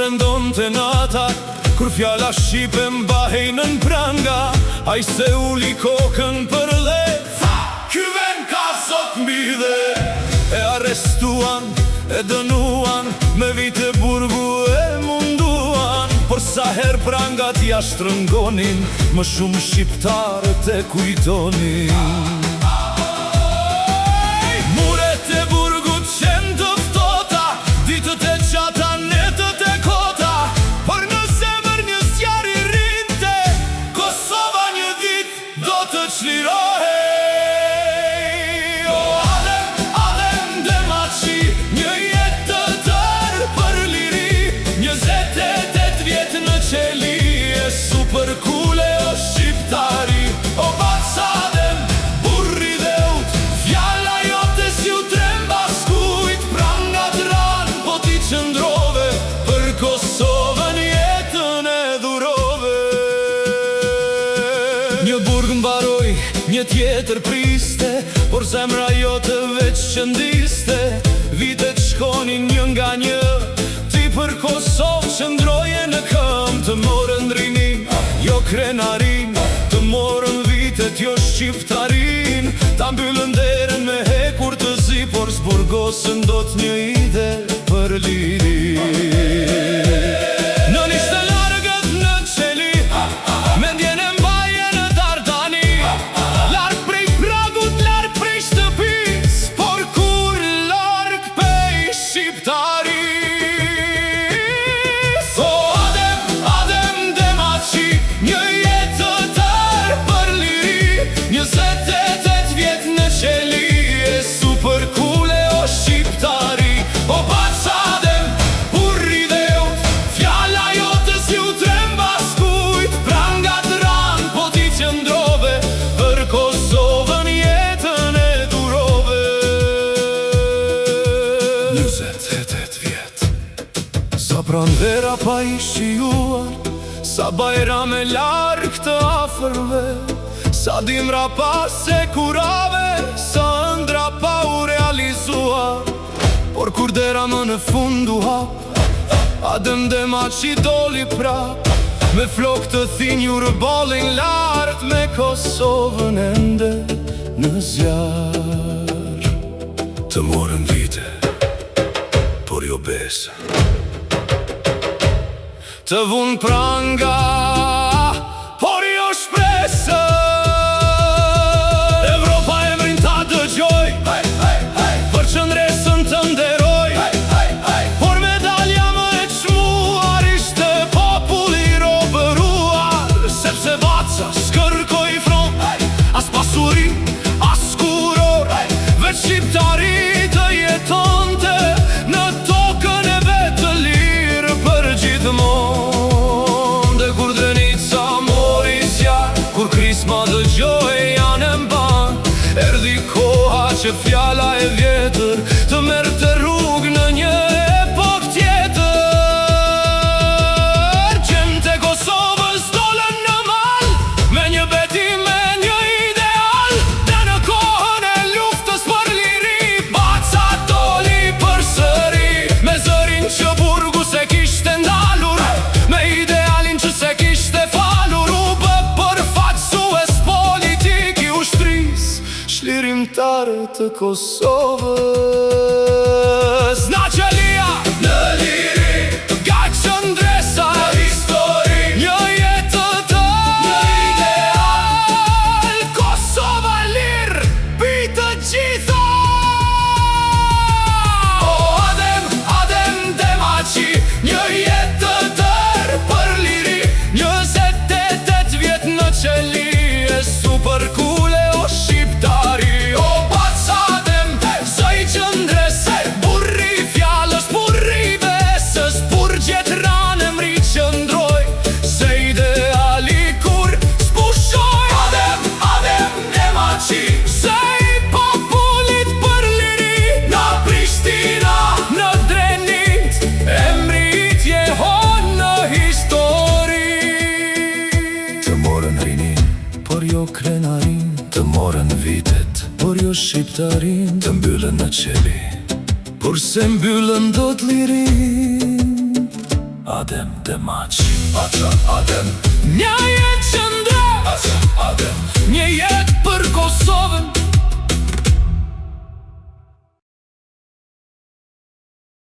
rëndon të nata, kur fjalla shqipe mbahej nën pranga, a i se uli kokën për dhe ky ven ka sot mbi dhe. E arrestuan, e dënuan, me vite burgu e munduan, por sa her prangat ja shtrëngonin, më shumë shqiptarët e kujtonin. Muret e burgut qenë të ftota, ditët e qata, netët e kota, por në zemër një zjarr i rinte, Kosova një dit do të çlirohej. O Adem Demaçi, një jetë të tërë për liri, 28 vjet në qeli, e super kule o shqiptari. O Bac Adem, burri dheut, fjalla jote s'ju tremba skujt, prangat ran, po ti qëndrove, për Kosovën jetën e dhurove. Një burg mbaroj, një tjetër priste, por zemra jote veç qëndiste. Vitet shkonin një nga një, ti për Kosovë qëndroje në këm. Të morën rinin, jo krenarin, të morën vitet, jo shqiptarin. Ta mbyllën derën me hekur të zi, por zburgosën do t'një ide për liri. Në nishte largët në qeli, mendjen e mbaje në Dardani, larg prej pragut, larg prej shtëpis, por kur larg pej shqiptaris. O Adem Demaçi, një jetë të tërë për liri, 28 vjet në qeli, e super kule o shqiptari. O Bac Adem, burri dheut, fjalla jote s'ju tremba skujt, prangat ran, po ti qëndrove, për Kosovën jetën e dhurove. 28 vjet, sa pranvera pa i shijuar, sa bajrame larg të afërve, sa dimra pa se kurave, sa ëndra pa u realizuar. Por kur dera më në fund u hap, Adem Demaçi doli prap, me flok të thinjur bollin lart, me Kosovën ende në zjarr. Të morën vite, por jo besa, të vun pranga, por jo shpresa. Evropa emrin ta dëgjoj, për qëndresën të nderoj, por medalja më e çmuar ishte populli robëruar, sepse Vaca s'kërkoi front, as pasuri, as kuror, veç shqiptari të jetonte në tokën e vet të lirë për gjithmonë. Dhe kur Drenica mori zjarr, kur krisma dëgjoj janë e mban, erdhi koha që fjalla e vjetër të merrte rrugë në një epok tjetër. Gjente Kosovës dolën në mal, me një betim, me një ideal, dhe në kohën e luftës për liri, Baca doli përsëri, me zërin që burgu se kishte ndalur, me idealin që se kishte falur. U bë përfaqësues politik i ushtris, shlirimtare të Kosovës. Na qelia në liri, nga qëndresa në histori, një jetë të tërë, një ideal, Kosova lirë, bitë gjitha. O Adem Demaçi, një jetë të tërë për liri, 28 vjet në qeli, e super kule o shqiptari. O Bac Adem, zëj qëndrese, burri fjallës, burri besës, burgjet ranë mri qëndroj, se ideali kur s'pushoj. Adem Demaçi, se i popullit për liri, në Prishtina, në Drenit, emrit jehon në histori. Të morën rinin, por jo krenarin, të morën vitet, por jo shqiptarin. Të mbyllën në qeli, por se mbyllën do t'lirin. Adem dhe Maq. Adem. Një jetë qëndër, Adem. Një jetë